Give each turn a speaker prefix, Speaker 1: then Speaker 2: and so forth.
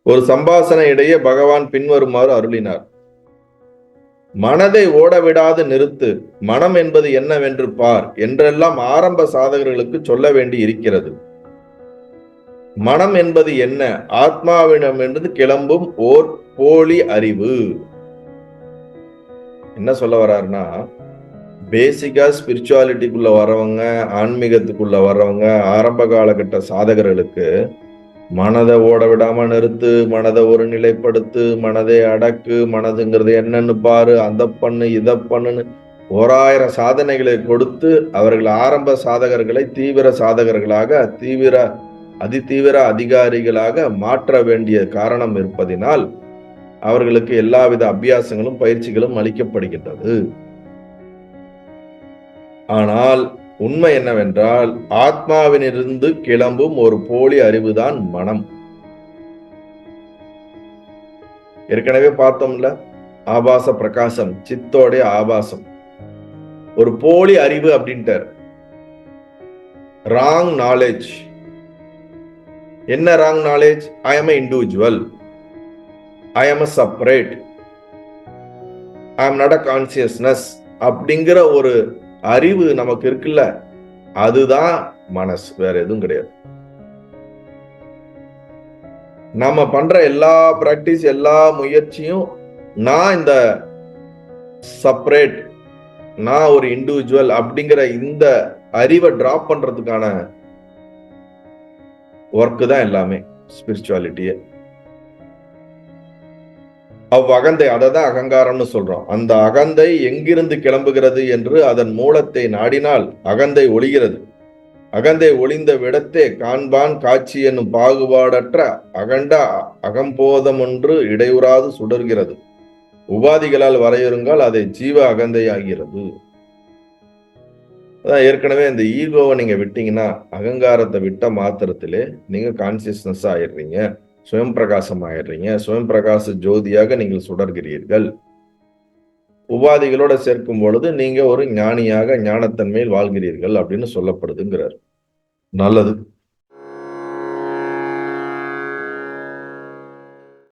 Speaker 1: ஒரு சம்பாஷணை இடையே பகவான் பின்வருமாறு அருளினார். மனதை ஓடவிடாது நிறுத்து, மனம் என்பது என்னவென்று பார் என்றெல்லாம் ஆரம்ப சாதகர்களுக்கு சொல்ல வேண்டி இருக்கிறது. மனம் என்பது என்ன? ஆத்மாவிடமிருந்து கிளம்பும் ஓர் போலி அறிவு. என்ன சொல்ல வர்றாருன்னா, பேசிக்கா ஸ்பிரிச்சுவாலிட்டிக்குள்ள வர்றவங்க, ஆன்மீகத்துக்குள்ள வர்றவங்க, ஆரம்ப காலகட்ட சாதகர்களுக்கு மனதை ஓட விடாம நிறுத்து, மனதை ஒரு நிலைப்படுத்து, மனதை அடக்கு, மனதுங்கிறது என்னன்னு பாரு, அதை பண்ணு, இதை பண்ணுன்னு 1000 சாதனைகளை கொடுத்து அவர்கள் ஆரம்ப சாதகர்களை தீவிர சாதகர்களாக, அதிதீவிர அதிகாரிகளாக மாற்ற வேண்டிய காரணம் இருப்பதினால் அவர்களுக்கு எல்லாவித அபியாசங்களும் பயிற்சிகளும் அளிக்கப்படுகின்றது. ஆனால் உண்மை என்னவென்றால், ஆத்மாவினிருந்து கிளம்பும் ஒரு போலி அறிவுதான் மனம். ஏற்கனவே பார்த்தோம்ல, ஆபாச பிரகாசம், சித்தோடைய ஆபாசம், ஒரு போலி அறிவு அப்படின்ட்டார். Wrong knowledge. என்ன wrong knowledge? I am individual, I am separate, I am not a consciousness அப்படிங்கிற ஒரு அறிவு நமக்கு இருக்குல்ல, அதுதான் மனசு, வேற எதுவும் கிடையாது. நாம பண்ற எல்லா பிராக்டிஸ், எல்லா முயற்சியும் நான் இந்த செப்பரேட், நான் ஒரு இண்டிவிஜுவல் அப்படிங்கிற இந்த அறிவை டிராப் பண்றதுக்கான ஒர்க் தான் எல்லாமே ஸ்பிரிச்சுவாலிட்டியே. அகந்தை, அதை தான் அகங்காரம்னு சொல்றோம். அந்த அகந்தை எங்கிருந்து கிளம்புகிறது என்று அதன் மூலத்தை நாடினால் அகந்தை ஒளிகிறது. அகந்தை ஒளிந்த விடத்தே காண்பான் காட்சி என்னும் பாகுபாடற்ற அகண்ட அகம்போதம் ஒன்று இடையூறாது சுடர்கிறது. உபாதிகளால் வரையறுங்கால் அதை ஜீவ அகந்தை ஆகிறது. அதான் ஏற்கனவே இந்த ஈகோவை நீங்க விட்டீங்கன்னா, அகங்காரத்தை விட்ட மாத்திரத்திலே நீங்க கான்சியஸ்னஸ் ஆயிடுறீங்க, சுயம் பிரகாசம் ஆயிடுறீங்க, சுயம் பிரகாச ஜோதியாக நீங்கள் சுடர்கிறீர்கள். உபாதிகளோட சேர்க்கும் பொழுது நீங்க ஒரு ஞானியாக ஞானத்தன்மையில் வாழ்கிறீர்கள் அப்படின்னு சொல்லப்படுதுங்கிறார். நல்லது.